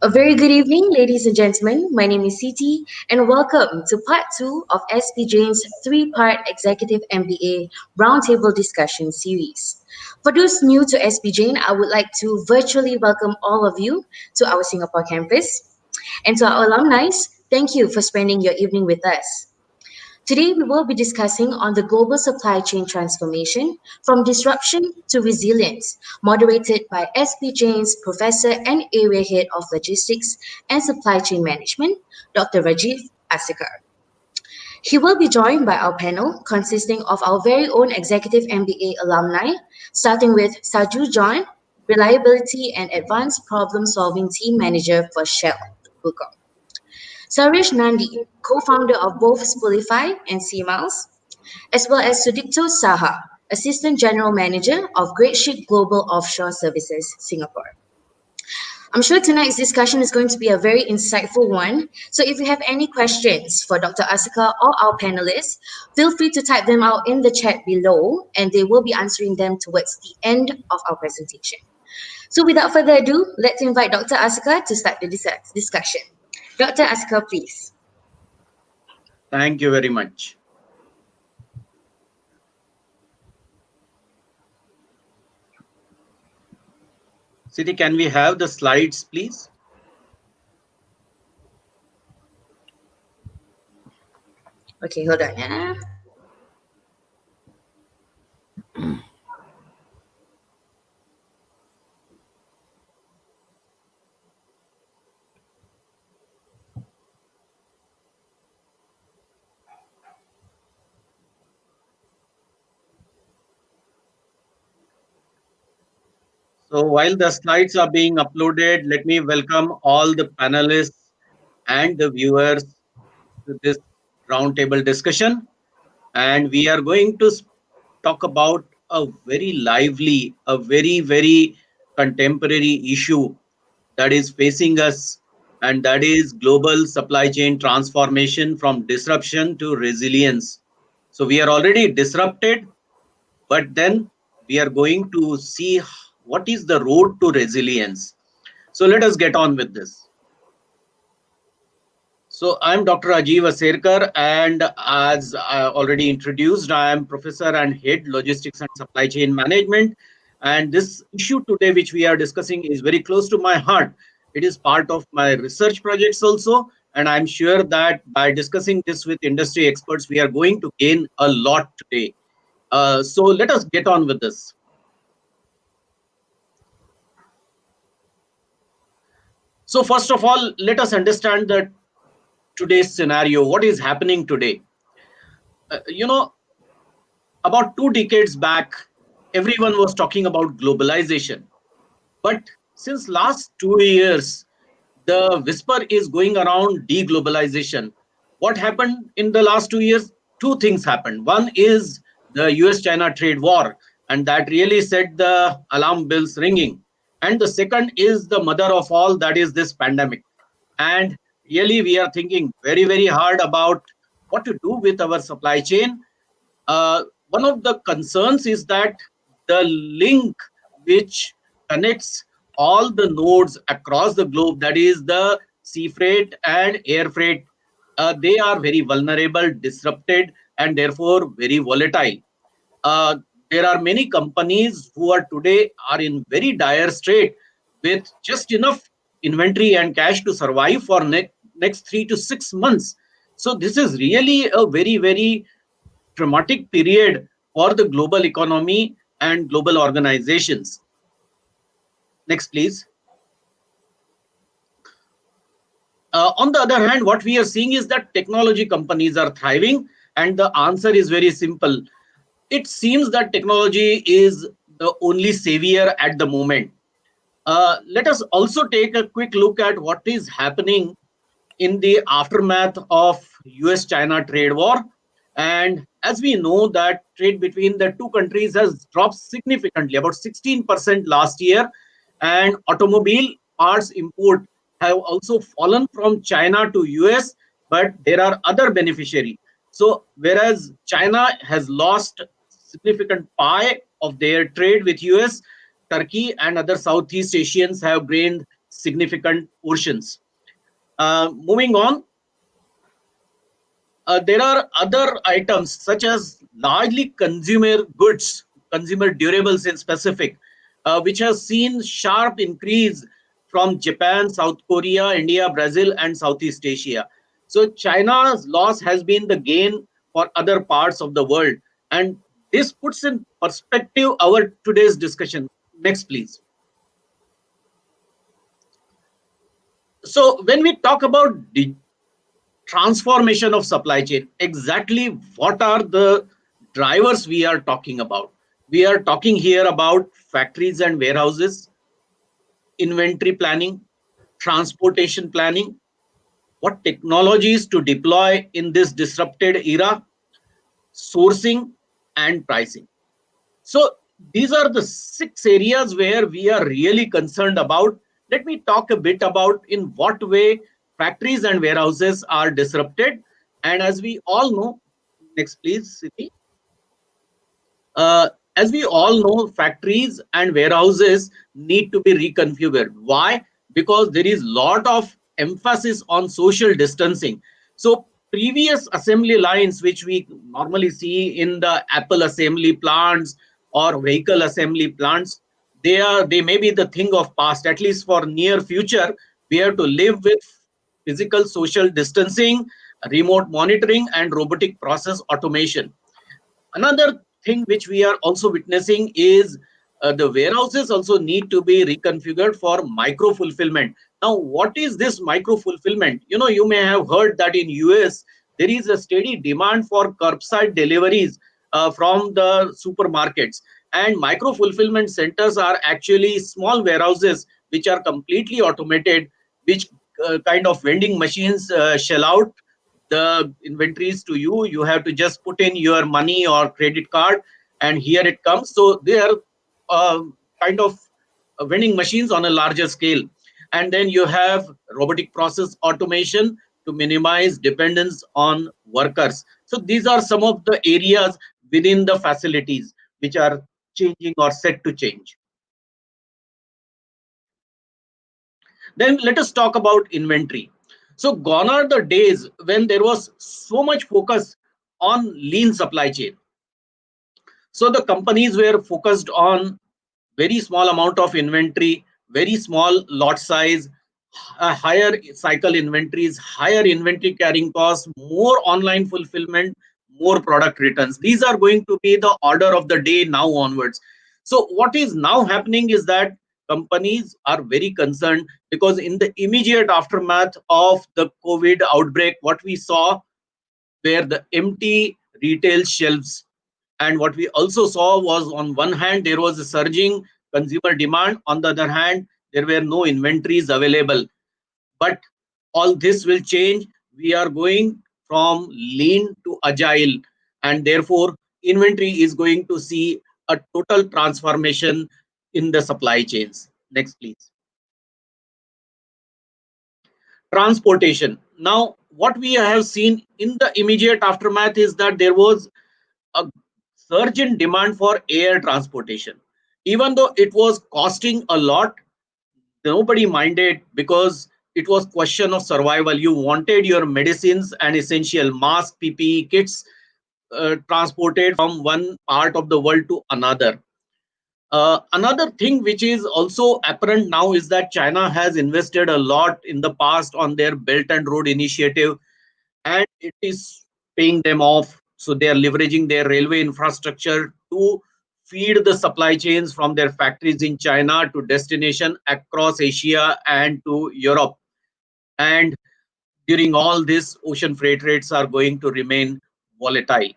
A very good evening, ladies and gentlemen. My name is Siti, and welcome to part two of SP Jane's three-part Executive MBA Roundtable Discussion Series. For those new to SP Jane, I would like to virtually welcome all of you to our Singapore campus. And to our alumni, thank you for spending your evening with us. Today, we will be discussing on the global supply chain transformation from disruption to resilience, moderated by SP Jain's Professor and Area Head of Logistics and Supply Chain Management, Dr. Rajiv Asikar. He will be joined by our panel consisting of our very own Executive MBA alumni, starting with Saju John, Reliability and Advanced Problem Solving Team Manager for Shell, Bukong. Sarish Nandi, co-founder of both Spotify and CMiles, as well as Sudipto Saha, Assistant General Manager of Great Ship Global Offshore Services, Singapore. I'm sure tonight's discussion is going to be a very insightful one. So if you have any questions for Dr. Asika or our panelists, feel free to type them out in the chat below and they will be answering them towards the end of our presentation. So without further ado, let's invite Dr. Asika to start the discussion. Dr. Asika, please. Thank you very much. Siti, can we have the slides, please? Okay, hold on. Yeah. So while the slides are being uploaded, let me welcome all the panelists and the viewers to this roundtable discussion. And we are going to talk about a very lively, a very contemporary issue that is facing us, and that is global supply chain transformation from disruption to resilience. So we are already disrupted, but then we are going to see what is the road to resilience. So let us get on with this. So I'm Dr. Rajiv Aserkar, and as I already introduced, I am Professor and Head Logistics and Supply Chain Management. And this issue today, which we are discussing, is very close to my heart. It is part of my research projects also, and I'm sure that by discussing this with industry experts, we are going to gain a lot today. So let us get on with this. So first of all, let us understand that today's scenario, what is happening today. You know, about 2 decades back, everyone was talking about globalization. But since last 2 years, the whisper is going around deglobalization. What happened in the last 2 years? Two things happened. One is the US-China trade war, and that really set the alarm bells ringing. And the second is the mother of all, that is this pandemic. And really, we are thinking very hard about what to do with our supply chain. One of the concerns is that the link which connects all the nodes across the globe, that is the sea freight and air freight, they are very vulnerable, disrupted, and therefore very volatile. Uh, there are many companies who are today are in very dire strait with just enough inventory and cash to survive for next 3 to 6 months. So this is really a very traumatic period for the global economy and global organizations. Next, please. On the other hand, what we are seeing is that technology companies are thriving, and the answer is very simple. It seems that technology is the only savior at the moment. Let us also take a quick look at what is happening in the aftermath of US-China trade war. And as we know that trade between the two countries has dropped significantly, about 16% last year, and automobile parts import have also fallen from China to US, but there are other beneficiaries. So whereas China has lost significant pie of their trade with US, Turkey and other Southeast Asians have gained significant portions. Moving on, there are other items such as largely consumer goods, consumer durables in specific, which has seen sharp increase from Japan, South Korea, India, Brazil, and Southeast Asia. So China's loss has been the gain for other parts of the world, and this puts in perspective our today's discussion. Next, please. So when we talk about transformation of supply chain, exactly what are the drivers we are talking about? We are talking here about factories and warehouses, inventory planning, transportation planning, what technologies to deploy in this disrupted era, sourcing, and pricing. So these are the 6 areas where we are really concerned about. Let me talk a bit about in what way factories and warehouses are disrupted. And as we all know, next please, Siti. Uh, as we all know, factories and warehouses need to be reconfigured. Why? Because there is lot of emphasis on social distancing. So previous assembly lines, which we normally see in the Apple assembly plants or vehicle assembly plants, they may be the thing of past. At least for near future, we have to live with physical social distancing, remote monitoring, and robotic process automation. Another thing which we are also witnessing is the warehouses also need to be reconfigured for micro fulfillment. Now, what is this micro fulfillment? You may have heard that in US there is a steady demand for curbside deliveries from the supermarkets, and micro fulfillment centers are actually small warehouses which are completely automated, which kind of vending machines shell out the inventories to you. You have to just put in your money or credit card, and here it comes. So they are uh, kind of vending machines on a larger scale. And then you have robotic process automation to minimize dependence on workers. So these are some of the areas within the facilities which are changing or set to change. Then let us talk about inventory. So gone are the days when there was so much focus on lean supply chain. So the companies were focused on very small amount of inventory, very small lot size, higher cycle inventories, higher inventory carrying costs, more online fulfillment, more product returns. These are going to be the order of the day now onwards. So what is now happening is that companies are very concerned because in the immediate aftermath of the COVID outbreak, what we saw were the empty retail shelves. And what we also saw was, on one hand, there was a surging consumer demand. On the other hand, there were no inventories available. But all this will change. We are going from lean to agile, and therefore inventory is going to see a total transformation in the supply chains. Next, please. Transportation. Now, what we have seen in the immediate aftermath is that there was a surge in demand for air transportation. Even though it was costing a lot, nobody minded because it was question of survival. You wanted your medicines and essential mask, PPE kits transported from one part of the world to another. Another thing which is also apparent now is that China has invested a lot in the past on their Belt and Road Initiative, and it is paying them off. So they are leveraging their railway infrastructure to feed the supply chains from their factories in China to destination across Asia and to Europe. And during all this, ocean freight rates are going to remain volatile.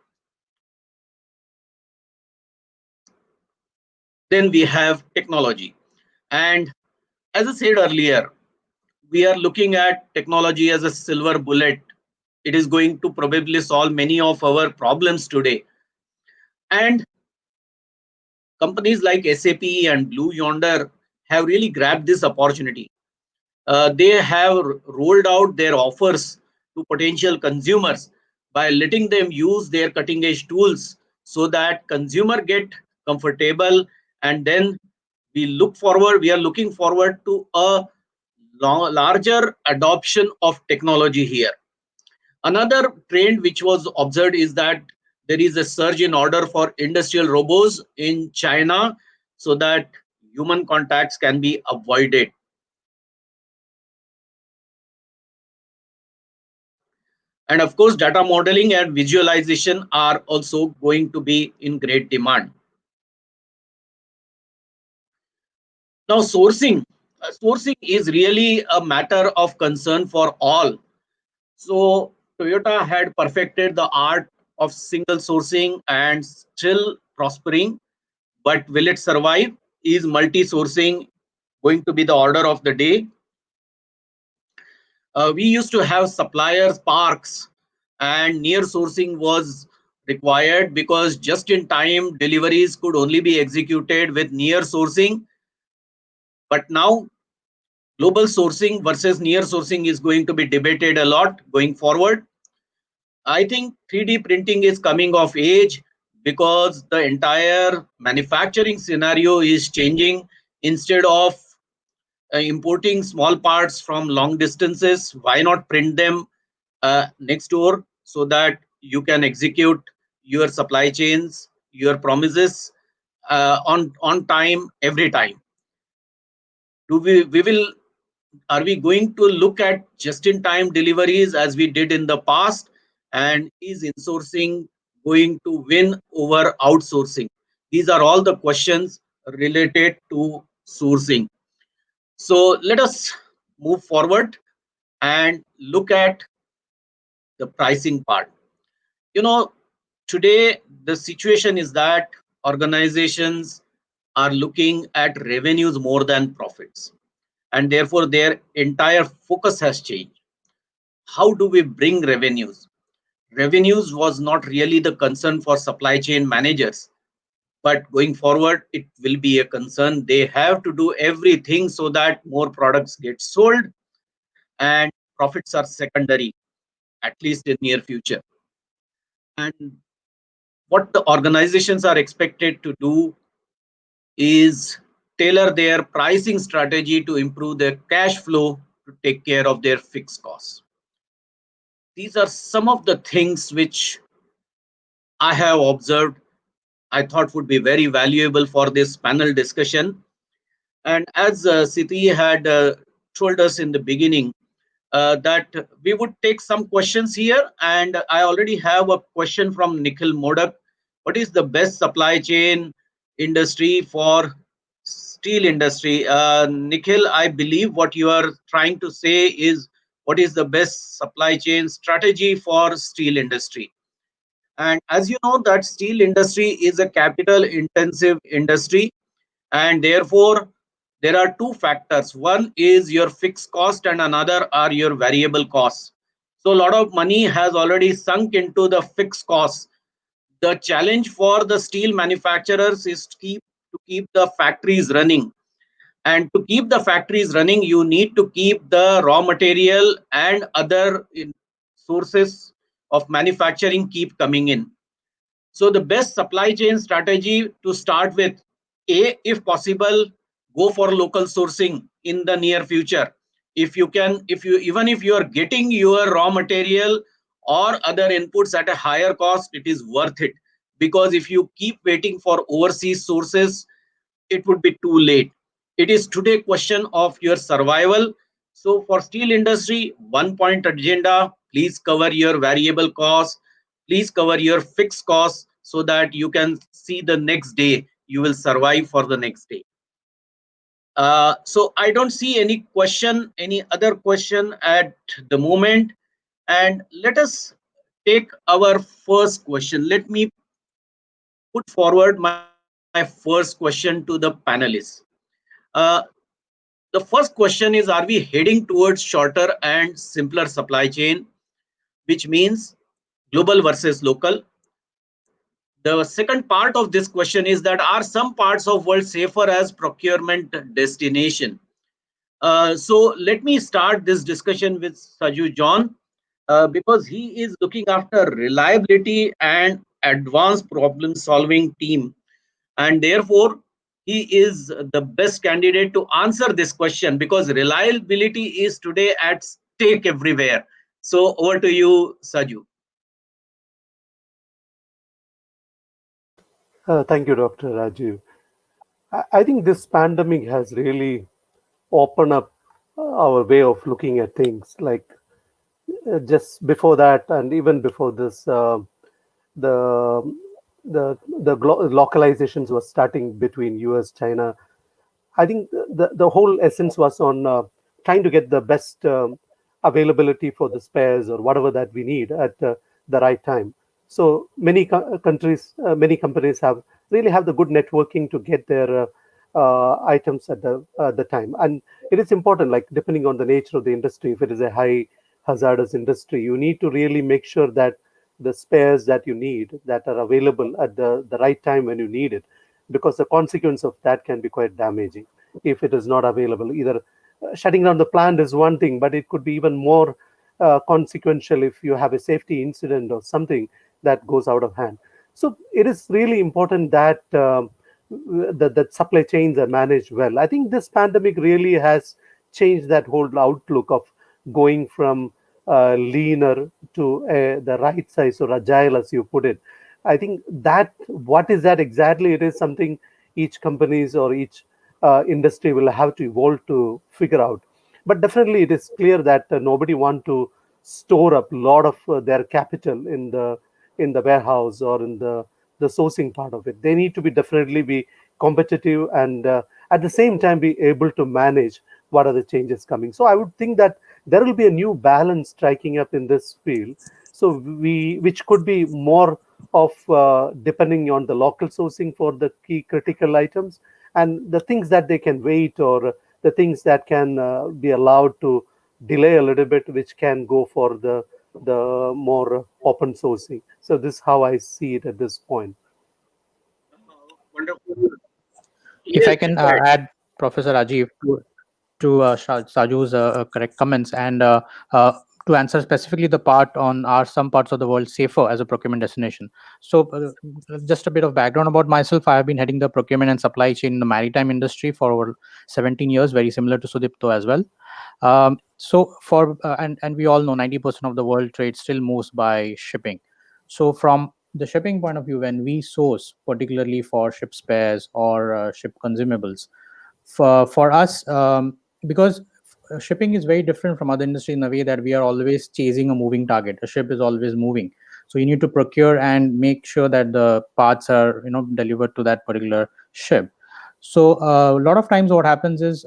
Then we have technology. And as I said earlier, we are looking at technology as a silver bullet. It is going to probably solve many of our problems today. And companies like SAP and Blue Yonder have really grabbed this opportunity. They have rolled out their offers to potential consumers by letting them use their cutting edge tools so that consumer get comfortable. And then we are looking forward to a larger adoption of technology here. Another trend which was observed is that there is a surge in order for industrial robots in China so that human contacts can be avoided. And of course, data modeling and visualization are also going to be in great demand. Now, sourcing is really a matter of concern for all. So, Toyota had perfected the art of single sourcing and still prospering. But will it survive? Is multi sourcing going to be the order of the day? We used to have suppliers parks, and near sourcing was required because just in time deliveries could only be executed with near sourcing. But now global sourcing versus near sourcing is going to be debated a lot going forward. I think 3D printing is coming of age because the entire manufacturing scenario is changing. Instead of importing small parts from long distances, why not print them next door so that you can execute your supply chains, your promises on time every time. Do we will Are we going to look at just in time deliveries as we did in the past, and is insourcing going to win over outsourcing? These are all the questions related to sourcing. So let us move forward and look at the pricing part. You know, today the situation is that organizations are looking at revenues more than profits, and therefore their entire focus has changed. How do we bring revenues? Revenues was not really the concern for supply chain managers, but going forward it will be a concern. They have to do everything so that more products get sold, and profits are secondary, at least in near future. And what the organizations are expected to do is tailor their pricing strategy to improve their cash flow to take care of their fixed costs. These are some of the things which I have observed, I thought would be very valuable for this panel discussion. And as Siti had told us in the beginning, that we would take some questions here. And I already have a question from Nikhil Modak. What is the best supply chain industry for steel industry? Nikhil, I believe what you are trying to say is what is the best supply chain strategy for steel industry? And as you know that steel industry is a capital intensive industry, and therefore there are two factors. One is your fixed cost and another are your variable costs. So a lot of money has already sunk into the fixed costs. The challenge for the steel manufacturers is to keep the factories running, and to keep the factories running you need to keep the raw material and other sources of manufacturing keep coming in. So the best supply chain strategy to start with, A, if possible, go for local sourcing in the near future. If you can, if you even if you are getting your raw material or other inputs at a higher cost, it is worth it. Because if you keep waiting for overseas sources, it would be too late. It is today question of your survival. So for steel industry, 1 point agenda, please cover your variable costs, please cover your fixed costs so that you can see the next day, you will survive for the next day. So I don't see any other question at the moment. And let us take our first question. Let me put forward my first question to the panelists. Uh, the first question is, are we heading towards shorter and simpler supply chain, which means global versus local? The second part of this question is that are some parts of world safer as procurement destination? So let me start this discussion with Saju John, because he is looking after reliability and advanced problem solving team, and therefore he is the best candidate to answer this question, because reliability is today at stake everywhere. So over to you, Saju. Thank you, Dr. Rajiv. I think this pandemic has really opened up our way of looking at things. Like just before that, and even before this, the localizations was starting between U.S. China. I think the whole essence was on trying to get the best availability for the spares or whatever that we need at the right time. So many countries, many companies have really have the good networking to get their items at the time. And it is important, like depending on the nature of the industry, if it is a high hazardous industry, you need to really make sure that the spares that you need that are available at the right time when you need it, because the consequence of that can be quite damaging if it is not available. Either shutting down the plant is one thing, but it could be even more consequential if you have a safety incident or something that goes out of hand. So it is really important that that supply chains are managed well. I think this pandemic really has changed that whole outlook of going from leaner to the right size or agile, as you put it. I think that what is that exactly? It is something each companies or each industry will have to evolve to figure out. But definitely, it is clear that nobody want to store up a lot of their capital in the warehouse or in the sourcing part of it. They need to be definitely be competitive and at the same time be able to manage what are the changes coming. So I would think that there will be a new balance striking up in this field. So which could be more of depending on the local sourcing for the key critical items, and the things that they can wait, or the things that can be allowed to delay a little bit, which can go for the more open sourcing. So this is how I see it at this point. Wonderful. If Yes, I can go ahead. add, Professor Rajiv, to Saju's correct comments, and to answer specifically the part on, are some parts of the world safer as a procurement destination? So, just a bit of background about myself. I have been heading the procurement and supply chain in the maritime industry for over 17 years, very similar to Sudipto as well. So, for and we all know 90% of the world trade still moves by shipping. So, from the shipping point of view, when we source, particularly for ship spares or ship consumables, for us, because shipping is very different from other industry in the way that we are always chasing a moving target. A ship is always moving, so you need to procure and make sure that the parts are, delivered to that particular ship. So a lot of times what happens is,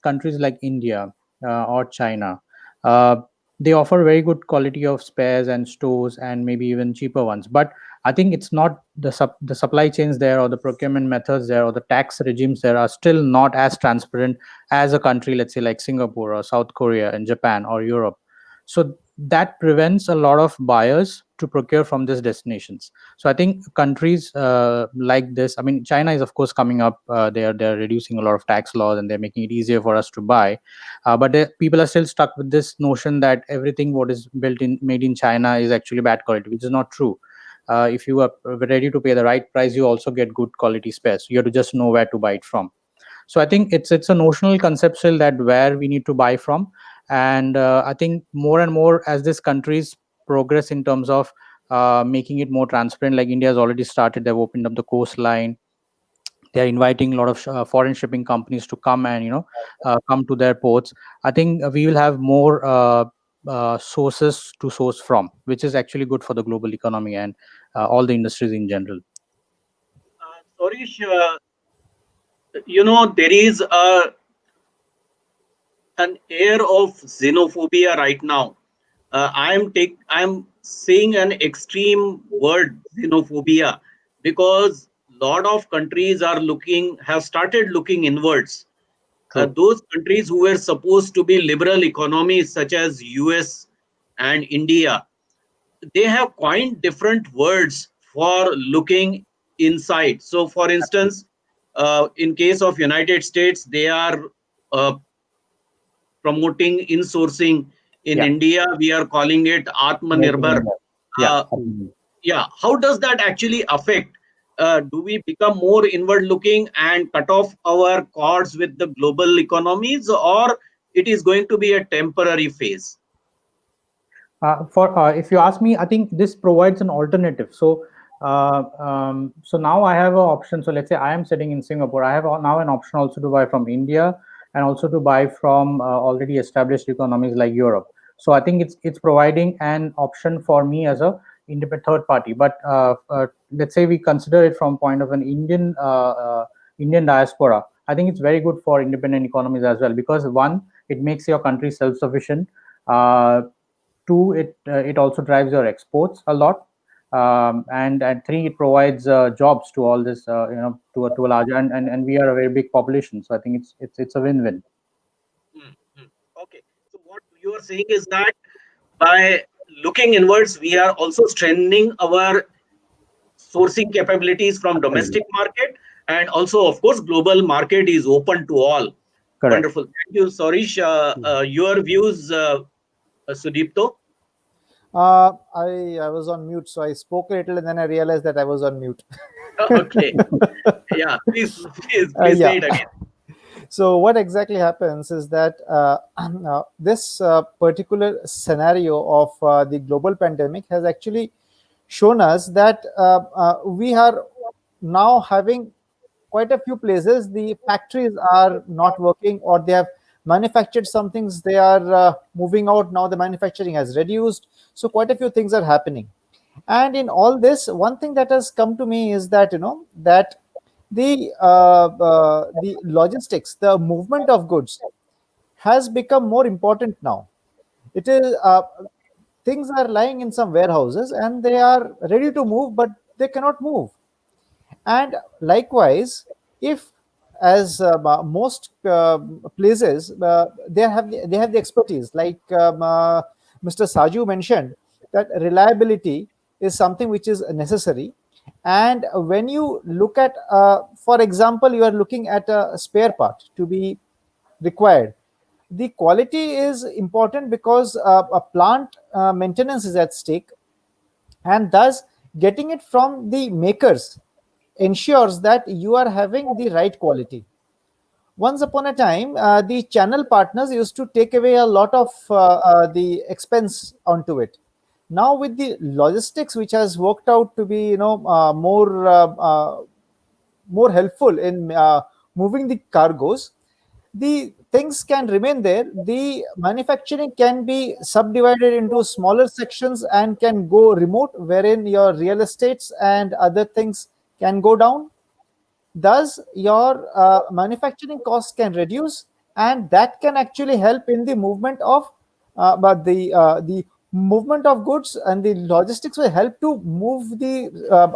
countries like India or China, uh, they offer very good quality of spares and stores, and maybe even cheaper ones. But I think it's not the supply chains there, or the procurement methods there, or the tax regimes there are still not as transparent as a country, let's say like Singapore or South Korea and Japan or Europe. So that prevents a lot of buyers to procure from these destinations. So I think countries like this, I mean, China is of course coming up. They're reducing a lot of tax laws, and they're making it easier for us to buy. But people are still stuck with this notion that everything what is built in made in China is actually bad quality, which is not true. If you are ready to pay the right price, you also get good quality spares. You have to just know where to buy it from. So I think it's a notional conceptual that where we need to buy from. And I think more and more as these countries progress in terms of making it more transparent, like India has already started, they've opened up the coastline. They're inviting a lot of foreign shipping companies to come and come to their ports. I think we will have more sources to source from, which is actually good for the global economy and all the industries in general. Sorish, there is an air of xenophobia right now. I'm saying an extreme word, xenophobia, because lot of countries have started looking inwards. True. Those countries who were supposed to be liberal economies, such as US and India, they have coined different words for looking inside. So for instance, in case of United States, they are uh, promoting insourcing. In Yeah. India, we are calling it Make in Atmanirbhar. India. Yeah. Uh, yeah, how does that actually affect? do we become more inward looking and cut off our cords with the global economies, or it is going to be a temporary phase? If you ask me, I think this provides an alternative. So now I have an option. So let's say I am sitting in Singapore. I have now an option also to buy from India and also to buy from already established economies like Europe. So I think it's providing an option for me as a independent third party. But let's say we consider it from point of an Indian diaspora. I think it's very good for independent economies as well, because one, it makes your country self-sufficient. Two, it also drives your exports a lot, and three, it provides jobs to all this, to a larger, and we are a very big population, so I think it's a win-win. Okay, so what you are saying is that by looking inwards, we are also strengthening our sourcing capabilities from domestic market, and also, of course, global market is open to all. Correct. Wonderful. Thank you, Sorish. Your views, Sudipto? I was on mute, so I spoke a little, and then I realized that I was on mute. Okay. Yeah, please Yeah. say it again. So what exactly happens is that this particular scenario of the global pandemic has actually shown us that we are now having quite a few places the factories are not working, or they have manufactured some things, they are moving out. Now the manufacturing has reduced, so quite a few things are happening. And in all this, one thing that has come to me is that that the logistics, the movement of goods has become more important now. It is things are lying in some warehouses and they are ready to move, but they cannot move. And likewise, if as most places they have the expertise, like Mr. Saju mentioned, that reliability is something which is necessary. And when you look at, for example, you are looking at a spare part to be required, the quality is important, because a plant maintenance is at stake, and thus getting it from the makers ensures that you are having the right quality. Once upon a time, the channel partners used to take away a lot of the expense onto it. Now with the logistics, which has worked out to be more helpful in moving the cargoes, the things can remain there. The manufacturing can be subdivided into smaller sections and can go remote, wherein your real estates and other things can go down. Thus your manufacturing costs can reduce, and that can actually help in the movement of but the movement of goods, and the logistics will help to move the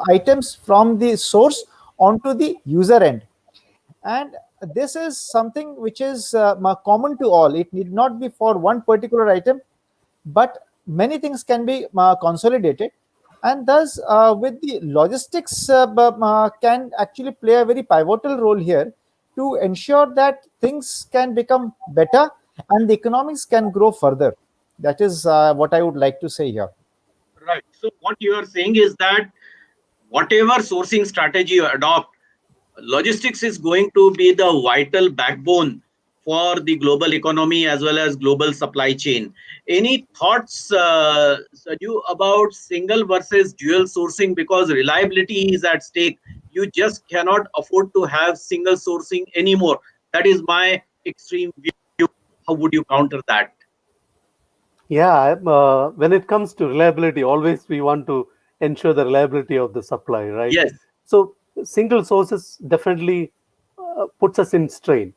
items from the source onto the user end. And this is something which is common to all. It need not be for one particular item, but many things can be consolidated. And thus with the logistics can actually play a very pivotal role here to ensure that things can become better and the economics can grow further. That is what I would like to say here. Right. So what you are saying is that whatever sourcing strategy you adopt, logistics is going to be the vital backbone for the global economy as well as global supply chain. Any thoughts, Saju, about single versus dual sourcing? Because reliability is at stake. You just cannot afford to have single sourcing anymore. That is my extreme view. How would you counter that? Yeah, when it comes to reliability, always we want to ensure the reliability of the supply, right? Yes. So single sources definitely puts us in strain.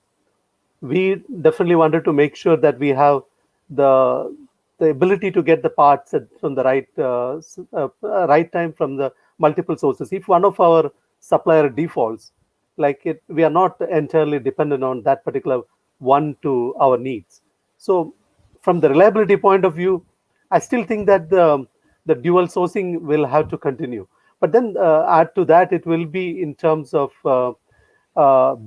We definitely wanted to make sure that we have the the ability to get the parts from the right time from the multiple sources. If one of our supplier defaults, like it, we are not entirely dependent on that particular one to our needs. So from the reliability point of view, I still think that the dual sourcing will have to continue. But then add to that, it will be in terms of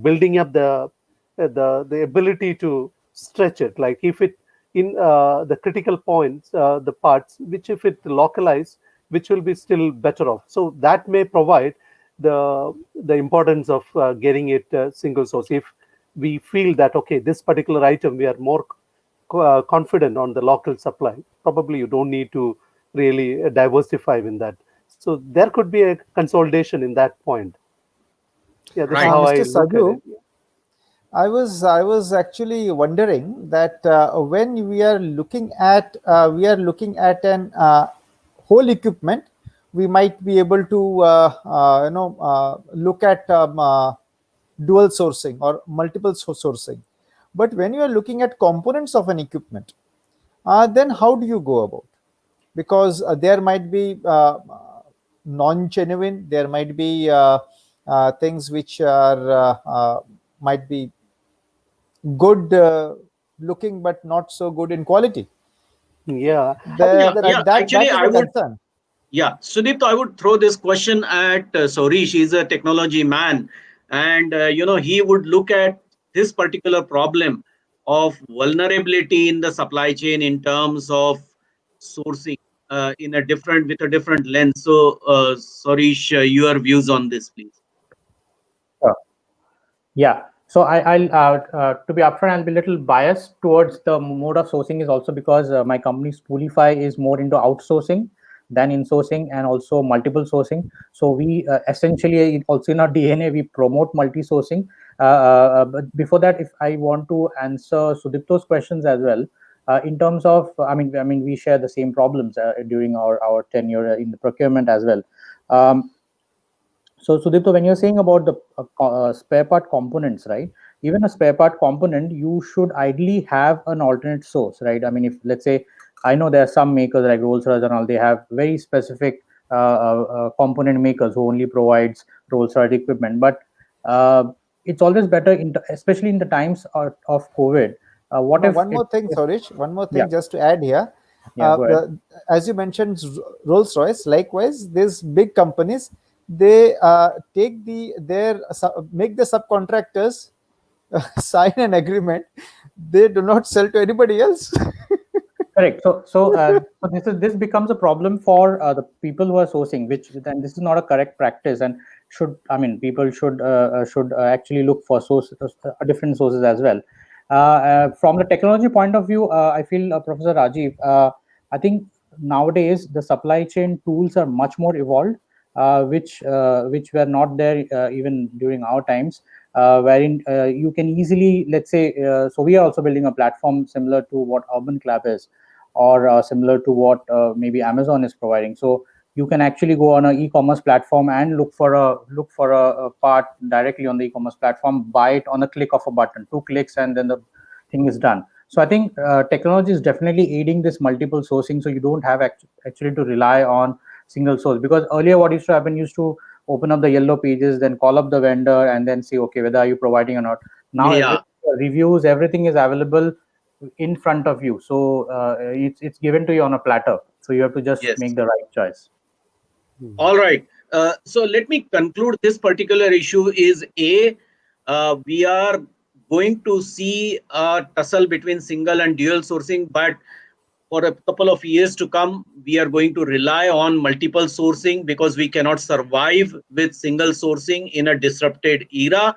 building up the ability to stretch it. Like if it in the critical points, the parts which if it localized, which will be still better off. So that may provide the importance of getting it single source. If we feel that okay, this particular item we are more confident on the local supply, probably you don't need to really diversify in that. So there could be a consolidation in that point. Yeah, this is Right. how I Mr. look at it. Saju, I was actually wondering that when we are looking at an whole equipment, we might be able to look at dual sourcing or multiple sourcing. But when you are looking at components of an equipment, then how do you go about? Because there might be non-genuine, there might be things which are might be good looking but not so good in quality. Yeah, I think The, Yeah, the, yeah. that Actually, is I the would. concern. Yeah, Sudipto, I would throw this question at Sorish. He's a technology man, and he would look at this particular problem of vulnerability in the supply chain in terms of sourcing in a different with a different lens. So, Sorish, your views on this, please. Sure. Yeah. So to be upfront, I'll be a little biased towards the mode of sourcing is also because my company Spoolify is more into outsourcing than insourcing and also multiple sourcing. So we essentially also in our DNA we promote multi-sourcing. But before that, if I want to answer Sudipto's questions as well, in terms of, I mean, we share the same problems during our tenure in the procurement as well. Um, so, Sudipto, when you're saying about the spare part components, right? Even a spare part component, you should ideally have an alternate source, right? I mean, if let's say, I know there are some makers like Rolls-Royce and all, they have very specific component makers who only provides Rolls-Royce equipment, but it's always better, especially in the times of COVID. What No, if one it? more thing, If, Sorish, one more yeah, thing just to add here. yeah, go ahead. As you mentioned, Rolls Royce, likewise, these big companies, they take make the subcontractors sign an agreement. They do not sell to anybody else. Correct. So this becomes a problem for the people who are sourcing, which then this is not a correct practice, and people should actually look for different sources as well. From the technology point of view, I feel Professor Rajiv, I think nowadays the supply chain tools are much more evolved, which were not there even during our times, wherein you can easily, let's say, so we are also building a platform similar to what Urban Clap is, or similar to what maybe Amazon is providing. So you can actually go on an e-commerce platform and look for a part directly on the e-commerce platform, buy it on a click of a button, 2 clicks, and then the thing is done. So I think technology is definitely aiding this multiple sourcing. So you don't have actually to rely on single source, because earlier what used to happen, used to open up the yellow pages, then call up the vendor, and then say, okay, whether are you providing or not. Now Yeah. reviews, everything is available in front of you. So it's given to you on a platter. So you have to just Yes. make the right choice. All right. So let me conclude this particular issue is we are going to see a tussle between single and dual sourcing, but for a couple of years to come, we are going to rely on multiple sourcing because we cannot survive with single sourcing in a disrupted era.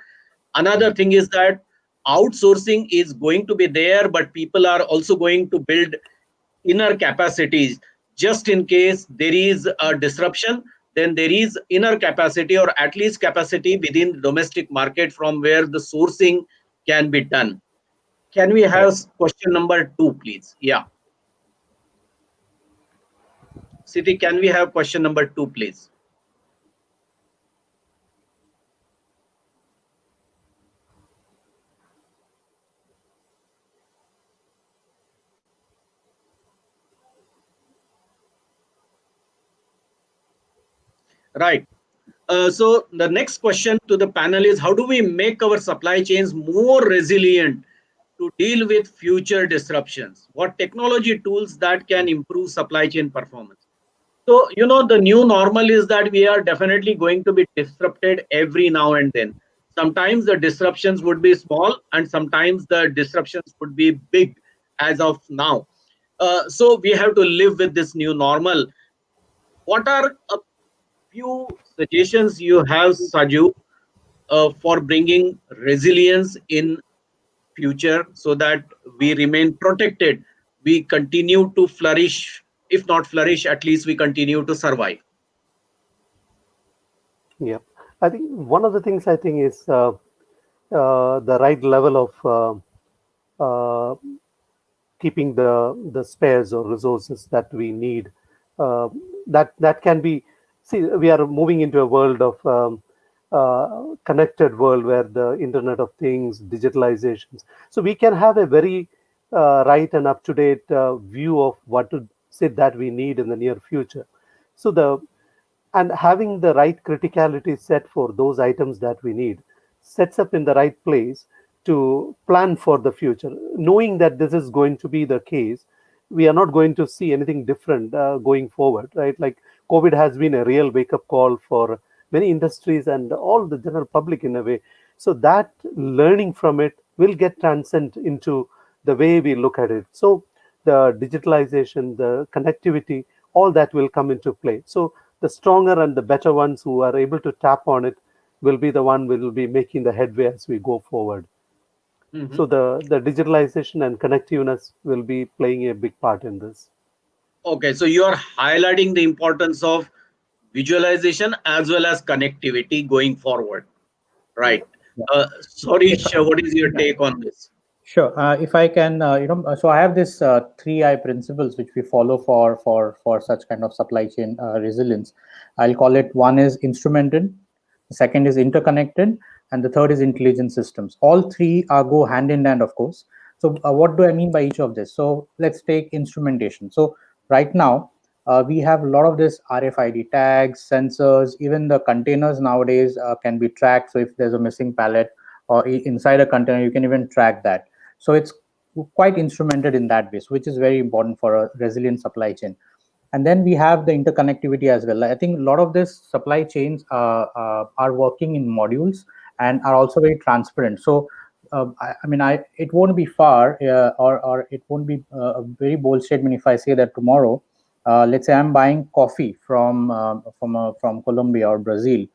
Another thing is that outsourcing is going to be there, but people are also going to build inner capacities just in case there is a disruption. Then there is inner capacity, or at least capacity within the domestic market from where the sourcing can be done. Can we have Correct. question number 2, please? Yeah, Siti, can we have question number 2, please? Right. So the next question to the panel is, how do we make our supply chains more resilient to deal with future disruptions? What technology tools that can improve supply chain performance? So, the new normal is that we are definitely going to be disrupted every now and then. Sometimes the disruptions would be small, and sometimes the disruptions would be big as of now. So we have to live with this new normal. What are a few suggestions you have, Saju, for bringing resilience in future so that we remain protected, we continue to flourish, if not flourish, at least we continue to survive. Yeah, I think one of the things I think is the right level of uh, keeping the spares or resources that we need. Uh, that can be. See, we are moving into a world of connected world where the Internet of Things, digitalizations. So we can have a very right and up to date view of what to say that we need in the near future. So the and having the right criticality set for those items that we need sets up in the right place to plan for the future, knowing that this is going to be the case. We are not going to see anything different going forward, right? Like COVID has been a real wake up call for many industries and all the general public in a way. So that learning from it will get transcend into the way we look at it. So the digitalization, the connectivity, all that will come into play. So the stronger and the better ones who are able to tap on it will be the one will be making the headway as we go forward. Mhm. So the digitalization and connectiveness will be playing a big part in this. Okay, so you are highlighting the importance of visualization as well as connectivity going forward, right? Yeah. If Sorish, what is your take on this? Sure. If I can, so I have this three I principles which we follow for such kind of supply chain resilience. I'll call it: one is instrumented, the second is interconnected, and the third is intelligent systems. All three go hand in hand, of course. So, what do I mean by each of this? So, let's take instrumentation. So, right now, we have a lot of this RFID tags, sensors, even the containers nowadays can be tracked. So, if there's a missing pallet or inside a container, you can even track that. So it's quite instrumented in that way, which is very important for a resilient supply chain. And then we have the interconnectivity as well. I think a lot of this supply chains are working in modules and are also very transparent. So I mean, it won't be far, or it won't be a very bold statement if I say that tomorrow, let's say I'm buying coffee from Colombia or Brazil,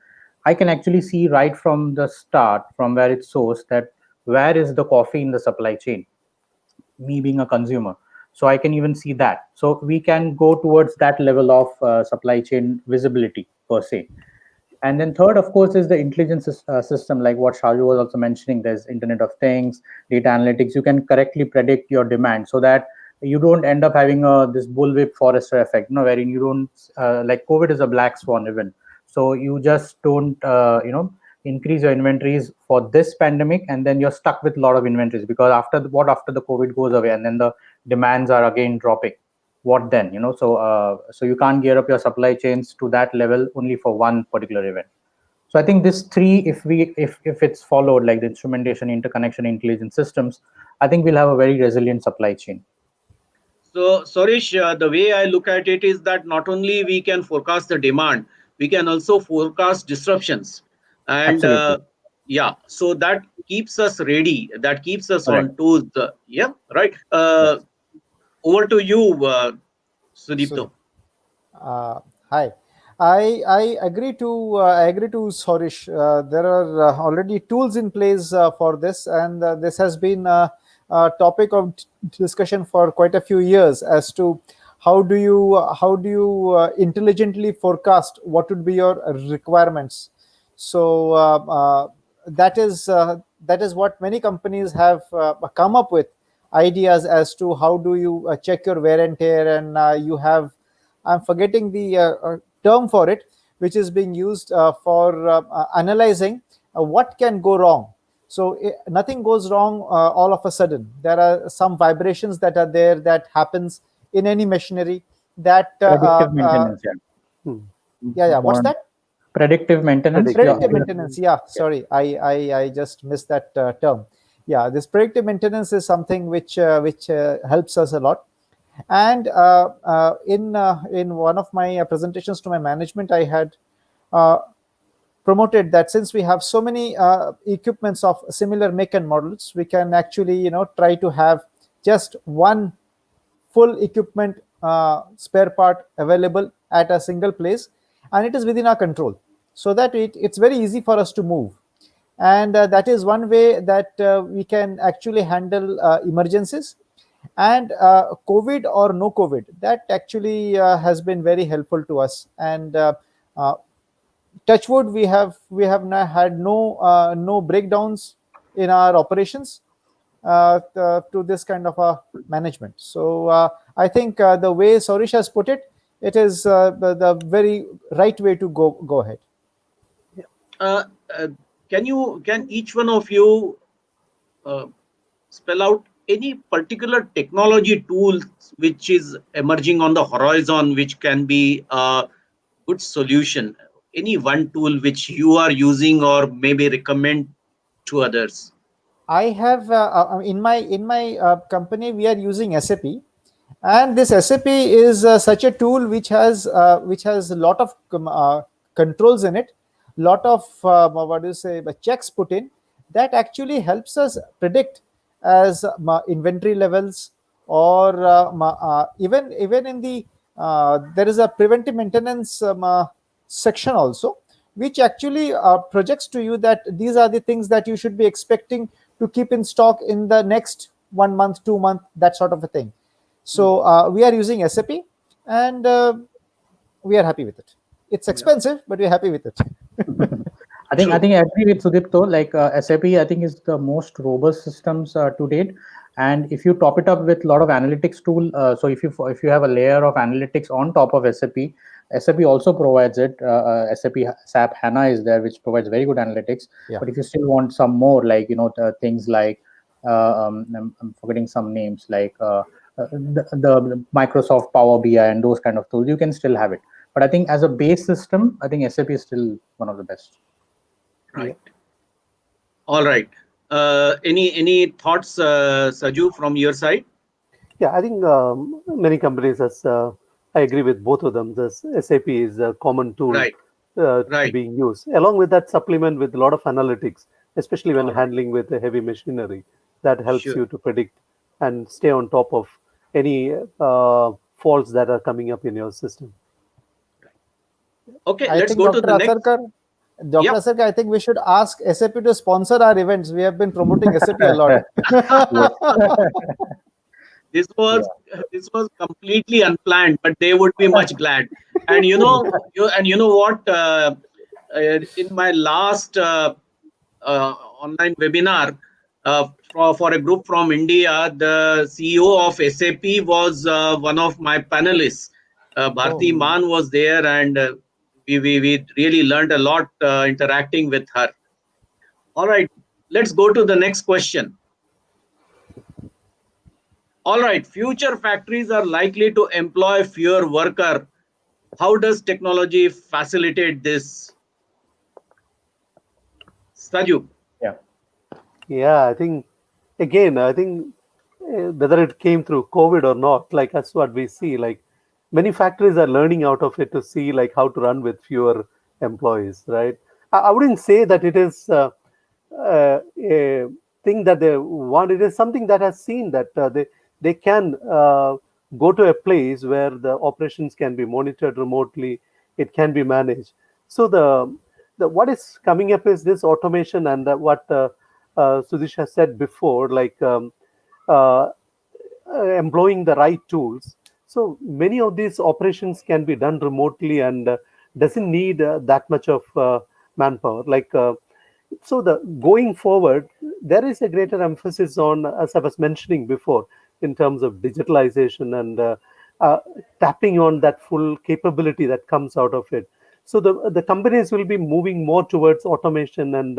I can actually see right from the start, from where it's sourced, that where is the coffee in the supply chain, me being a consumer. So I can even see that. So we can go towards that level of supply chain visibility per se. And then third, of course, is the intelligence system, like what Shaju was also mentioning. There's Internet of Things, data analytics. You can correctly predict your demand so that you don't end up having this bullwhip forester effect, wherein you don't, like COVID is a black swan event. So you just don't, increase your inventories for this pandemic, and then you're stuck with a lot of inventories, because after the COVID goes away and then the demands are again dropping, what then? So you can't gear up your supply chains to that level only for one particular event. So I think this three, if it's followed, like the instrumentation, interconnection, intelligent systems, I think we'll have a very resilient supply chain. So, Sorish, the way I look at it is that not only we can forecast the demand, we can also forecast disruptions, and Absolutely yeah, so that keeps us ready. That keeps us correct. on toes. Yeah, right. Over to you, So, Sudipto. uh, hi. I agree to Sorish. There are already tools in place for this, and this has been a topic of discussion for quite a few years as to how do you intelligently forecast what would be your requirements. So that is what many companies have come up with ideas as to how do you check your wear and tear, and you have, I'm forgetting the term for it, which is being used for analyzing what can go wrong. So nothing goes wrong all of a sudden. There are some vibrations that are there that happens in any machinery that Predictive maintenance, yeah. Hmm. yeah, what's More that? predictive maintenance. Predictive Yeah, Predictive maintenance. maintenance. Yeah, yeah. sorry, I just missed that term. Yeah, this predictive maintenance is something which helps us a lot. And in one of my presentations to my management, I had uh, promoted that since we have so many equipments of similar make and models, we can actually try to have just one full equipment spare part available at a single place, and it is within our control, so that it's very easy for us to move. And that is one way that we can actually handle emergencies. And COVID or no COVID, that actually has been very helpful to us. And uh, touch wood, had no breakdowns in our operations to this kind of a management. So I think the way Sorish has put it, it is the very right way to go ahead. Uh, uh, can each one of you uh, spell out any particular technology tool which is emerging on the horizon, which can be a good solution? Any one tool which you are using or maybe recommend to others? I have in my company we are using SAP, and this SAP is such a tool which has a lot of controls in it, lot of what do you say, checks put in, that actually helps us predict as inventory levels, or even in the there is a preventive maintenance section also, which actually projects to you that these are the things that you should be expecting to keep in stock in the next 1 month, 2 month, that sort of a thing. So we are using SAP, and we are happy with it. It's expensive, but we're happy with it. I think I agree with Sudip though. Like SAP, I think is the most robust systems to date. And if you top it up with a lot of analytics tool, so if you have a layer of analytics on top of SAP, SAP also provides it. SAP HANA is there, which provides very good analytics. Yeah. But if you still want some more, like things like I'm forgetting some names, like the Microsoft Power BI and those kind of tools, you can still have it. But I think as a base system, I think SAP is still one of the best. Right. All right. Any thoughts, Saju, from your side? Yeah, I think many companies, as I agree with both of them, this SAP is a common tool Right. Right. being used. Along with that, supplement with a lot of analytics, especially when All right. handling with the heavy machinery, that helps Sure. you to predict and stay on top of any faults that are coming up in your system. Okay, I let's think go to the next. Dr. Yep. Asarkar, I think we should ask SAP to sponsor our events. We have been promoting SAP a lot. This was completely unplanned, but they would be much glad. And you know what? In my last online webinar for a group from India, the CEO of SAP was one of my panelists. Bharti Maan was there, and we really learned a lot interacting with her. All right, let's go to the next question. All right, future factories are likely to employ fewer workers. How does technology facilitate this? Saju. Yeah, I think whether it came through COVID or not, like that's what we see. Like many factories are learning out of it to see like how to run with fewer employees, right? I wouldn't say that it is a thing that they want. It is something that has seen that they can go to a place where the operations can be monitored remotely. It can be managed. So the what is coming up is this automation, and what Sudish has said before, like uh, employing the right tools. So many of these operations can be done remotely, and doesn't need that much of manpower. Like so, the going forward, there is a greater emphasis on, as I was mentioning before, in terms of digitalization and uh, tapping on that full capability that comes out of it. So the companies will be moving more towards automation and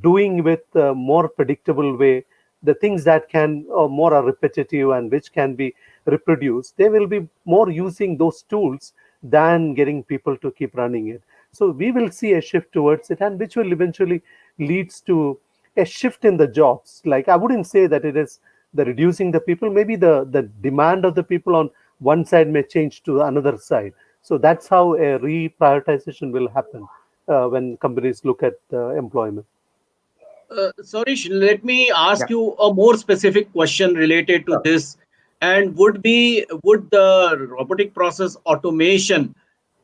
doing with more predictable way the things that can more are repetitive and which can be reproduced. They will be more using those tools than getting people to keep running it. So we will see a shift towards it, and which will eventually leads to a shift in the jobs. Like I wouldn't say that it is the reducing the people. Maybe the demand of the people on one side may change to another side. So that's how a reprioritization will happen when companies look at employment. Sarish, let me ask you a more specific question related to this. And would the robotic process automation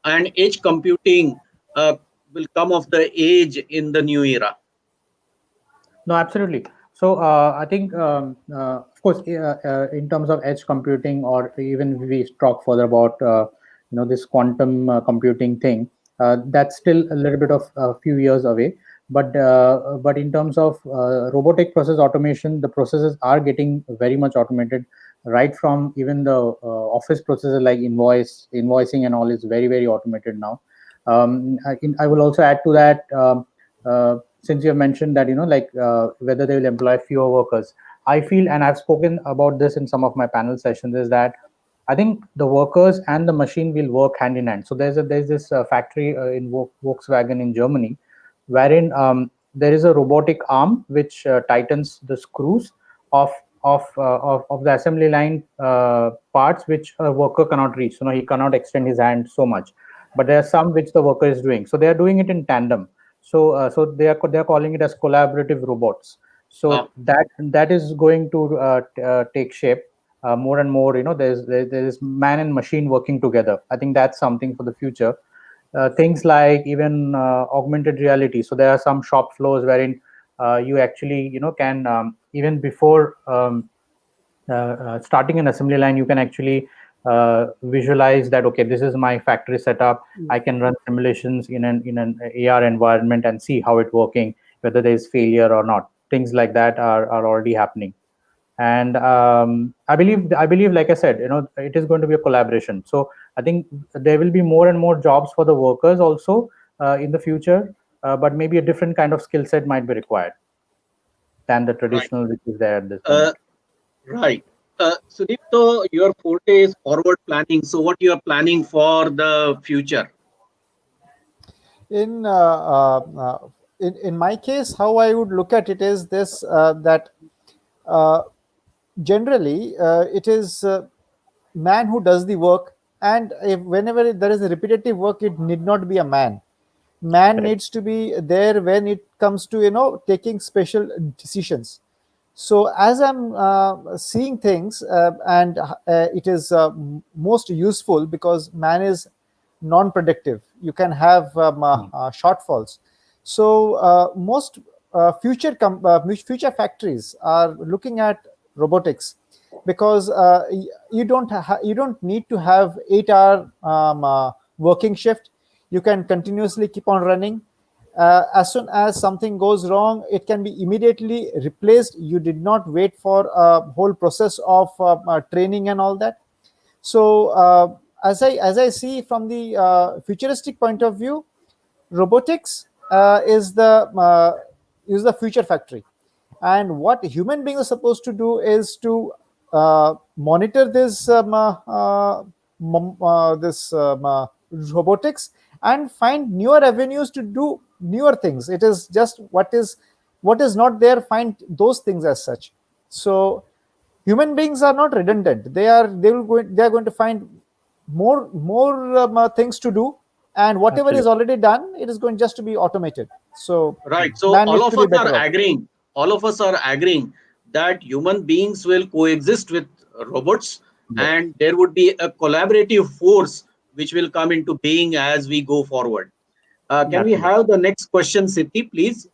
and edge computing will come of the age in the new era? No, absolutely. So I think, of course, in terms of edge computing, or even we talk further about this quantum computing thing, that's still a little bit of a few years away. But in terms of robotic process automation, the processes are getting very much automated, right from even the office processes like invoicing and all is very, very automated now. I will also add to that. Since you have mentioned that, whether they will employ fewer workers, I feel, and I've spoken about this in some of my panel sessions, is that I think the workers and the machine will work hand in hand. So there's this factory in Volkswagen in Germany, wherein there is a robotic arm which tightens the screws of of the assembly line parts which a worker cannot reach. So he cannot extend his hand so much, but there are some which the worker is doing. So they are doing it in tandem. So they are calling it as collaborative robots. Wow. So that is going to take shape more and more. There is man and machine working together. I think that's something for the future. Things like even augmented reality. So there are some shop floors wherein you actually can even before starting an assembly line, you can actually visualize that, okay, this is my factory setup. I can run simulations in an AR environment and see how it's working, whether there is failure or not. Things like that are already happening. And I believe, like I said, it is going to be a collaboration. So I think there will be more and more jobs for the workers also in the future, but maybe a different kind of skill set might be required than the Right. traditional which is there at this moment. Right. Sudipto, your forte is forward planning. So, what you are planning for the future? In in my case, how I would look at it is this: that uh, generally it is man who does the work, and if whenever there is a repetitive work, it need not be a man. Man Correct. needs to be there when it comes to taking special decisions. So as I'm seeing things, and it is most useful because man is non-predictive. You can have shortfalls. So most future factories are looking at robotics, because you don't need to have 8 hour working shift. You can continuously keep on running. As soon as something goes wrong, it can be immediately replaced. You did not wait for a whole process of training and all that. So as I see from the futuristic point of view, robotics is the future factory. And what human beings are supposed to do is to monitor this robotics, and find newer avenues to do newer things. It is just what is not there, find those things as such. So human beings are not redundant. They are going to find more things to do, and whatever is Absolutely. already done, it is going just to be automated. So Right. So, man all needs of to be us are better off. agreeing. All of us are agreeing that human beings will coexist with robots, Yes. and there would be a collaborative force which will come into being as we go forward. Can we Absolutely. have the next question, Siddhi, please?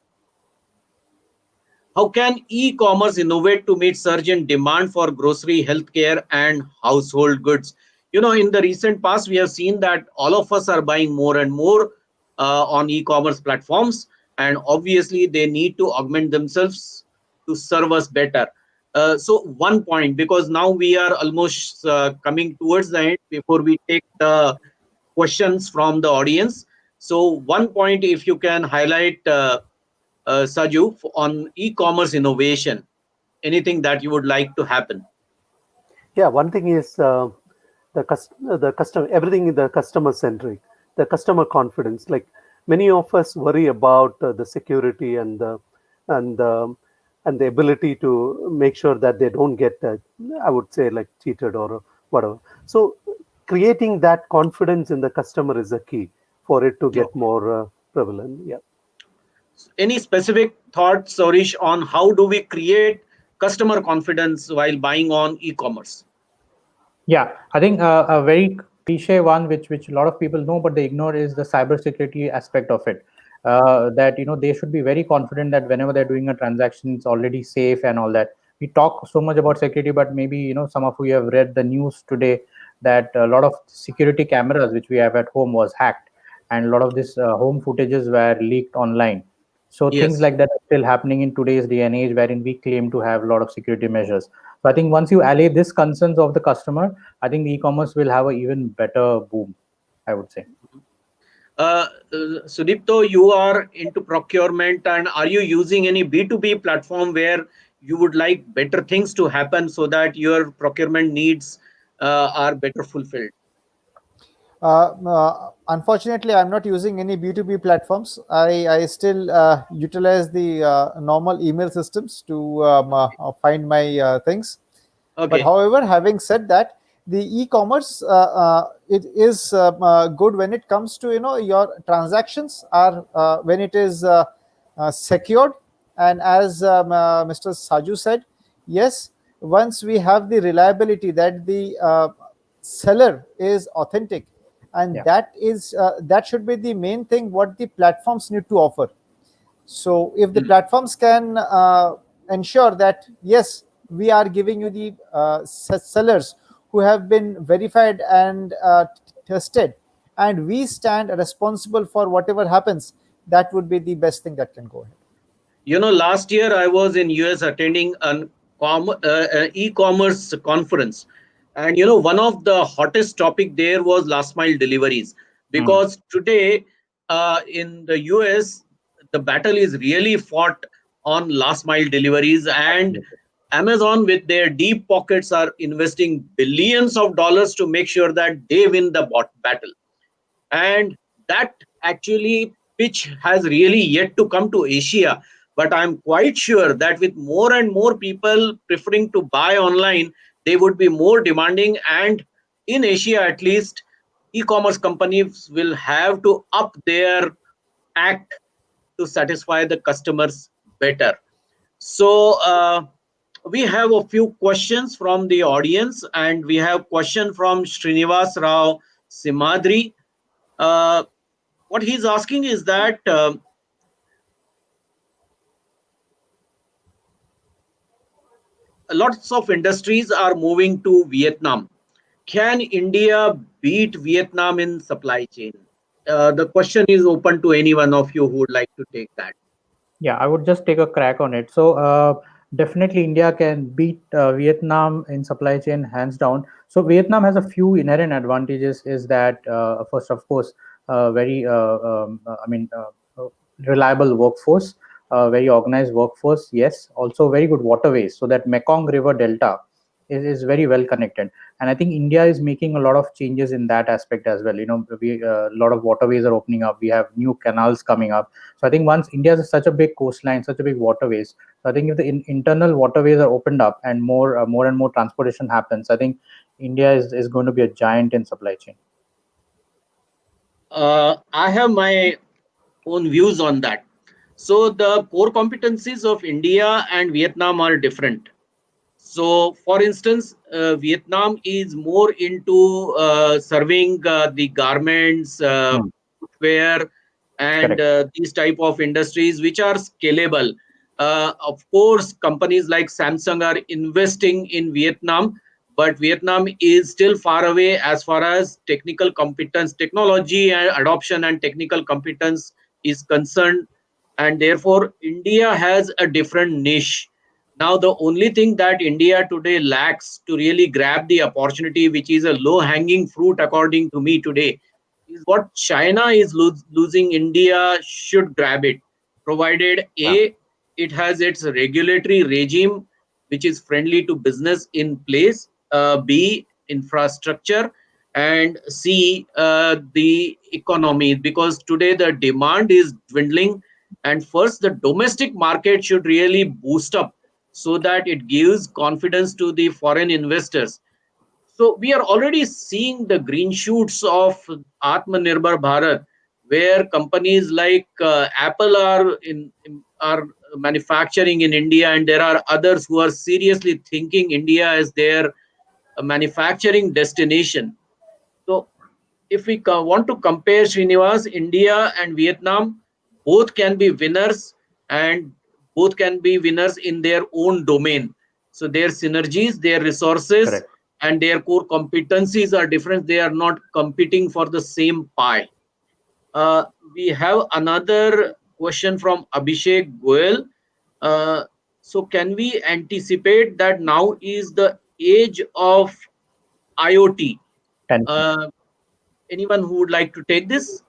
How can e-commerce innovate to meet surge in demand for grocery, healthcare, and household goods? In the recent past, we have seen that all of us are buying more and more on e-commerce platforms, and obviously they need to augment themselves to serve us better. So one point, because now we are almost coming towards the end before we take the questions from the audience. So one point, if you can highlight, Saju, on e-commerce innovation, anything that you would like to happen? Yeah, one thing is the customer, everything is the customer centric, the customer confidence. Like many of us worry about the security and the and the ability to make sure that they don't get, I would say, like cheated or whatever. So creating that confidence in the customer is a key for it to get Okay. more prevalent. Yeah. Any specific thoughts, Sorish, on how do we create customer confidence while buying on e-commerce? Yeah, I think a very cliche one, which a lot of people know, but they ignore, is the cybersecurity aspect of it. That they should be very confident that whenever they're doing a transaction, it's already safe and all that. We talk so much about security, but maybe some of you have read the news today that a lot of security cameras which we have at home was hacked, and a lot of this home footages were leaked online. So things Yes. like that are still happening in today's day and age, wherein we claim to have a lot of security measures. So I think once you allay this concerns of the customer, I think the e-commerce will have an even better boom, I would say. Sudipto, you are into procurement, and are you using any B2B platform where you would like better things to happen so that your procurement needs are better fulfilled? Unfortunately, I'm not using any B2B platforms. I still utilize the normal email systems to find my things. But Okay. however, having said that, the e-commerce it is good when it comes to your transactions are when it is secured, and as Mr. Saju said, yes, once we have the reliability that the seller is authentic, and Yeah. that should be the main thing what the platforms need to offer. So if the Mm. platforms can ensure that yes, we are giving you the sellers who have been verified and tested, and we stand responsible for whatever happens, that would be the best thing that can go ahead. Last year I was in US attending an e-commerce conference, and one of the hottest topic there was last mile deliveries, Mm. because today in the US the battle is really fought on last mile deliveries, and Absolutely. Amazon with their deep pockets are investing billions of dollars to make sure that they win the battle. And that actually pitch has really yet to come to Asia. But I'm quite sure that with more and more people preferring to buy online, they would be more demanding. And in Asia, at least, e-commerce companies will have to up their act to satisfy the customers better. So we have a few questions from the audience, and we have question from Srinivas Rao Simadri. Uh, what he's asking is that lots of industries are moving to Vietnam. Can India beat Vietnam in supply chain? The question is open to any one of you who would like to take that. Yeah, I would just take a crack on it. So definitely India can beat Vietnam in supply chain hands down. So Vietnam has a few inherent advantages. Is that first, of course, very reliable workforce, very organized workforce. Yes, also very good waterways. So that Mekong River Delta is very well connected, and I think India is making a lot of changes in that aspect as well. We a lot of waterways are opening up. We have new canals coming up. So I think once India is such a big coastline, such a big waterways, so I think if the internal waterways are opened up and more and more transportation happens, I think India is going to be a giant in supply chain. I have my own views on that. So the core competencies of India and Vietnam are different. So, for instance, Vietnam is more into serving the garments, Hmm. footwear, and Correct. these type of industries which are scalable. Of course, companies like Samsung are investing in Vietnam, but Vietnam is still far away as far as technical competence, technology and adoption and technical competence is concerned, and therefore India has a different niche. Now, the only thing that India today lacks to really grab the opportunity, which is a low hanging fruit, according to me today, is what China is losing. India should grab it, provided Yeah. A, it has its regulatory regime, which is friendly to business in place, B, infrastructure, and C, the economy, because today the demand is dwindling. And first, the domestic market should really boost up so that it gives confidence to the foreign investors. So we are already seeing the green shoots of Atmanirbhar Bharat, where companies like Apple are manufacturing in India, and there are others who are seriously thinking India as their manufacturing destination. So if we want to compare, Srinivas, India and Vietnam, both can be winners, and both can be winners in their own domain. So their synergies, their resources, Correct. and their core competencies are different. They are not competing for the same pie. Uh, we have another question from Abhishek Goel. Uh, so, can we anticipate that now is the age of IoT? 10. Uh, Anyone who would like to take this?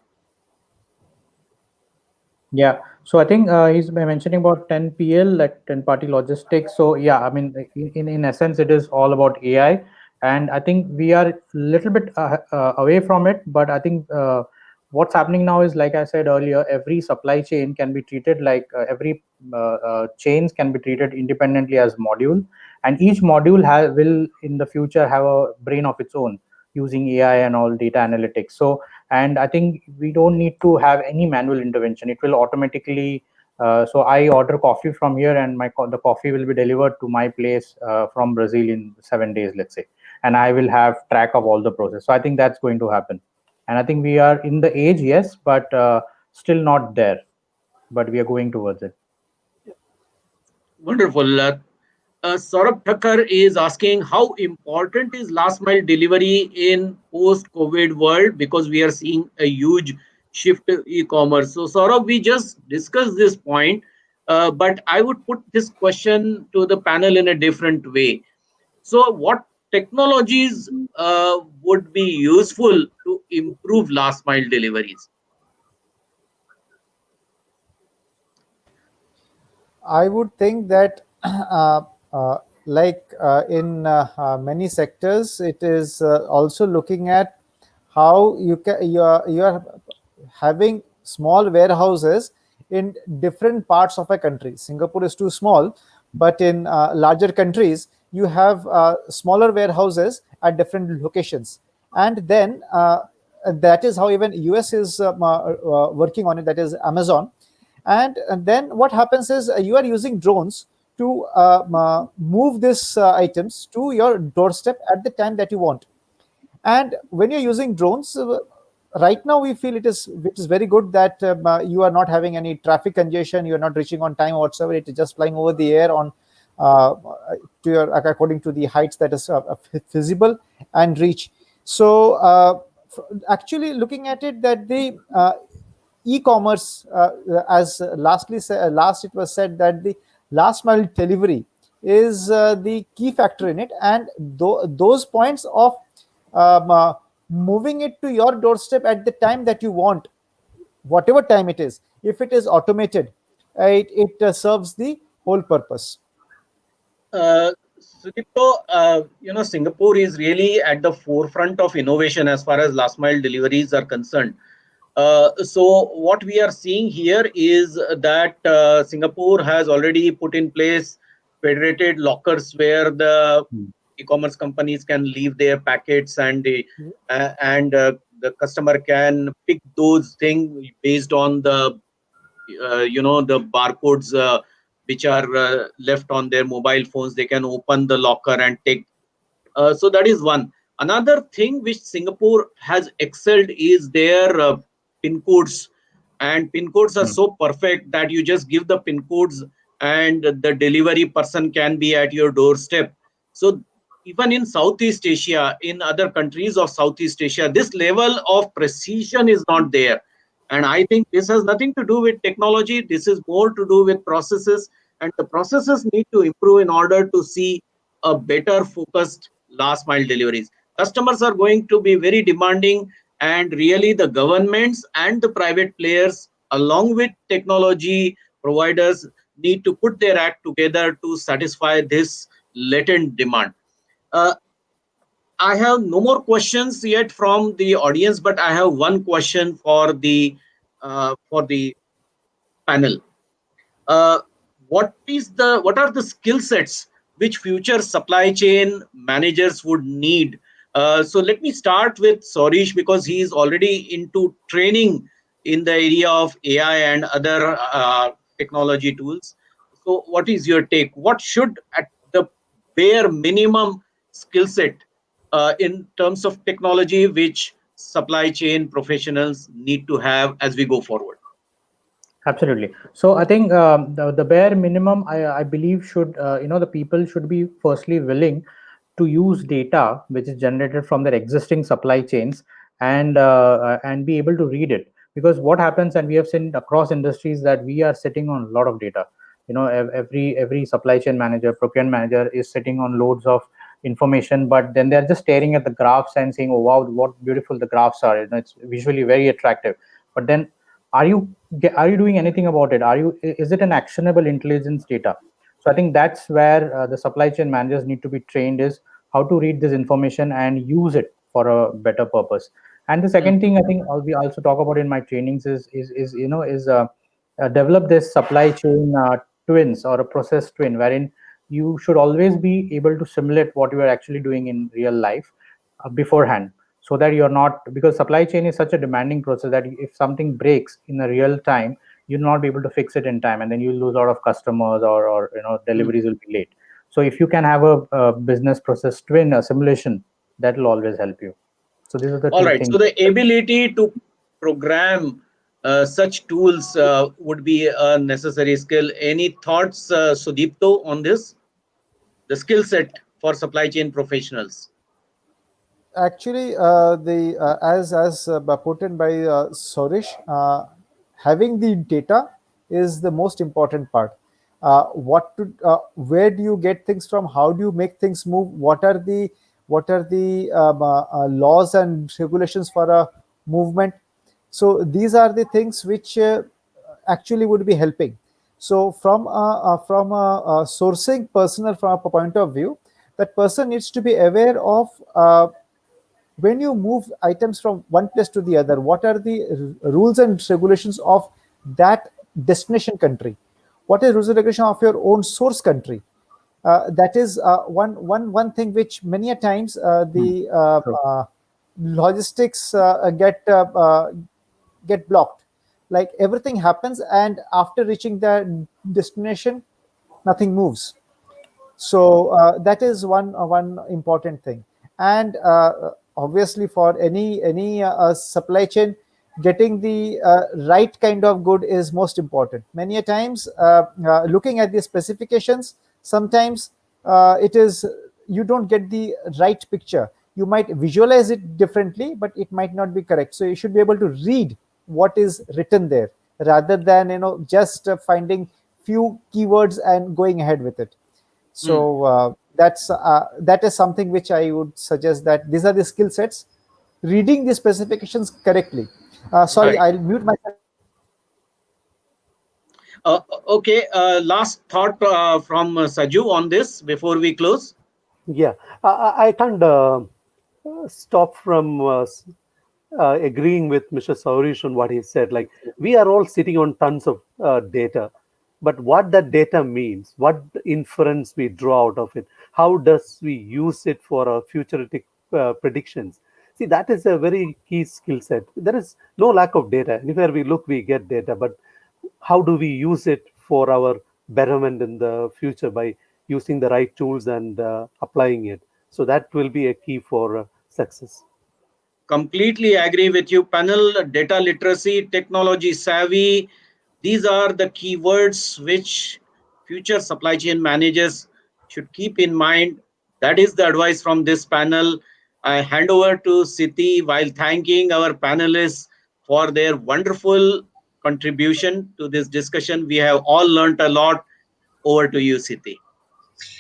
Yeah. So I think he's been mentioning about 10PL, like 10 party logistics. So yeah, I mean, in essence, it is all about AI. And I think we are a little bit away from it. But I think what's happening now is, like I said earlier, every supply chain can be treated like every chains can be treated independently as module. And each module will in the future have a brain of its own using AI and all data analytics. So and I think we don't need to have any manual intervention. It will automatically so I order coffee from here, and the coffee will be delivered to my place from Brazil in 7 days, let's say, and I will have track of all the process. So I think that's going to happen, and I think we are in the age, yes, but still not there, but we are going towards it. Wonderful. Saurabh Thakkar is asking how important is last mile delivery in post-COVID world, because we are seeing a huge shift to e-commerce. So Saurabh, we just discussed this point, but I would put this question to the panel in a different way. So what technologies would be useful to improve last mile deliveries? I would think that in many sectors, it is also looking at how you are having small warehouses in different parts of a country. Singapore is too small, but in larger countries, you have smaller warehouses at different locations, and then that is how even US is working on it. That is Amazon. And then what happens is you are using drones to move these items to your doorstep at the time that you want. And when you're using drones, right now we feel it is very good that you are not having any traffic congestion, you are not reaching on time whatsoever. It is just flying over the air on uh, to your according to the heights that is feasible and reach. So actually looking at it, that the e-commerce, as last it was said that the last mile delivery is the key factor in it, and those points of moving it to your doorstep at the time that you want, whatever time it is, if it is automated, it serves the whole purpose. Uh, Sudipto, Singapore is really at the forefront of innovation as far as last mile deliveries are concerned. So what we are seeing here is that Singapore has already put in place federated lockers where the e-commerce companies can leave their packets, and the customer can pick those things based on the barcodes which are left on their mobile phones. They can open the locker and take. So that is one. Another thing which Singapore has excelled is their pin codes, and pin codes are so perfect that you just give the pin codes and the delivery person can be at your doorstep. So even in Southeast Asia, in other countries of Southeast Asia, this level of precision is not there. And I think this has nothing to do with technology. This is more to do with processes, and the processes need to improve in order to see a better focused last mile deliveries. Customers are going to be very demanding, and really the governments and the private players along with technology providers need to put their act together to satisfy this latent demand. uh, I have no more questions yet from the audience, but I have one question for the panel. uh, what are the skill sets which future supply chain managers would need? So let me start with Sorish, because he is already into training in the area of AI and other technology tools. So what is your take? What should, at the bare minimum skill set in terms of technology, which supply chain professionals need to have as we go forward? Absolutely. So I think the bare minimum, I believe, should the people should be firstly willing to use data which is generated from their existing supply chains, and be able to read it. Because what happens, and we have seen across industries, that we are sitting on a lot of data. Every supply chain manager, procurement manager is sitting on loads of information, but then they're just staring at the graphs and saying, "Oh wow, what beautiful the graphs are! It's visually very attractive." But then, are you are you doing anything about it? Is it an actionable intelligence data? So I think that's where the supply chain managers need to be trained, is how to read this information and use it for a better purpose. And the Mm. second thing, I think, we also talk about in my trainings is develop this supply chain twins, or a process twin, wherein you should always be able to simulate what you are actually doing in real life beforehand, so that you're not, because supply chain is such a demanding process that if something breaks in a real time, you'll not be able to fix it in time, and then you'll lose a lot of customers, or Mm. deliveries will be late. So if you can have a business process twin, a simulation, that will always help you. So these are the All two right. things. So the ability to program such tools would be a necessary skill. Any thoughts, Sudipto, on this? The skill set for supply chain professionals. Actually, the as put in by Sorish, having the data is the most important part. Where do you get things from? How do you make things move? What are the laws and regulations for a movement? So these are the things which actually would be helping. So from a sourcing personal from a point of view, that person needs to be aware of when you move items from one place to the other, what are the rules and regulations of that destination country? What is rules and regulation of your own source country? That is one thing which many a times Hmm. the True. logistics get blocked. Like everything happens, and after reaching the destination, nothing moves. So that is one important thing. And obviously, for any supply chain, getting the right kind of good is most important. Many a times, looking at the specifications, sometimes it is you don't get the right picture. You might visualize it differently, but it might not be correct. So you should be able to read what is written there, rather than just finding few keywords and going ahead with it. Mm. So that is something which I would suggest, that these are the skill sets. Reading the specifications correctly. Sorry, Right. I'll mute myself. Okay. Last thought from Saju on this before we close. Yeah, I can't stop from agreeing with Mr. Saurish on what he said. Like, we are all sitting on tons of data, but what that data means, what inference we draw out of it, how does we use it for our futuristic predictions? See, that is a very key skill set. There is no lack of data. Anywhere we look, we get data, but how do we use it for our betterment in the future by using the right tools and applying it? So that will be a key for success. Completely agree with you, panel. Data literacy, technology savvy, these are the keywords which future supply chain managers should keep in mind. That is the advice from this panel. I hand over to Siti while thanking our panelists for their wonderful contribution to this discussion. We have all learned a lot. Over to you, Siti.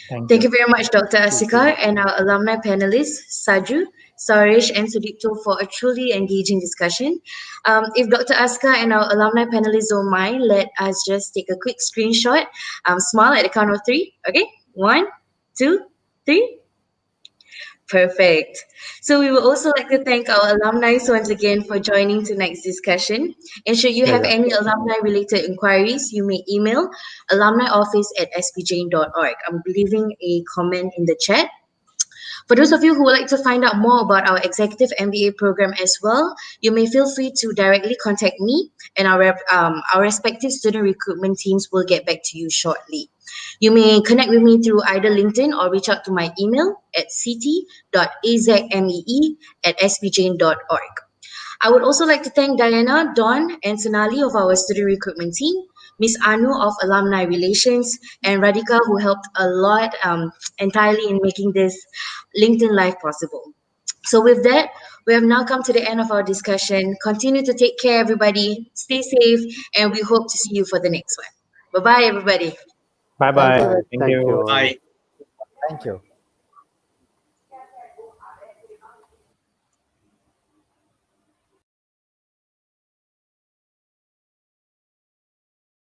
Thank Thank you. you very much, Dr. Thank you. Asikar, and our alumni panelists, Saju, Saresh, and Sudipto, for a truly engaging discussion. If Dr. Asikar and our alumni panelists don't mind, let us just take a quick screenshot. Smile at the count of three. Okay? One, two, three. Perfect. So we would also like to thank our alumni once again for joining tonight's discussion. And should you have Pleasure. any alumni related inquiries, you may email alumnioffice@spjane.org. I'm leaving a comment in the chat. For those of you who would like to find out more about our executive MBA program as well, you may feel free to directly contact me, and our respective student recruitment teams will get back to you shortly. You may connect with me through either LinkedIn or reach out to my email at ct.azmee@spjane.org. I would also like to thank Diana, Don, and Sonali of our student recruitment team, Miss Anu of Alumni Relations, and Radhika, who helped a lot entirely in making this LinkedIn Live possible. So, with that, we have now come to the end of our discussion. Continue to take care, everybody. Stay safe, and we hope to see you for the next one. Bye bye, everybody. Thank Bye-bye. you. Bye. Thank Thank you you. all. Bye. Thank you.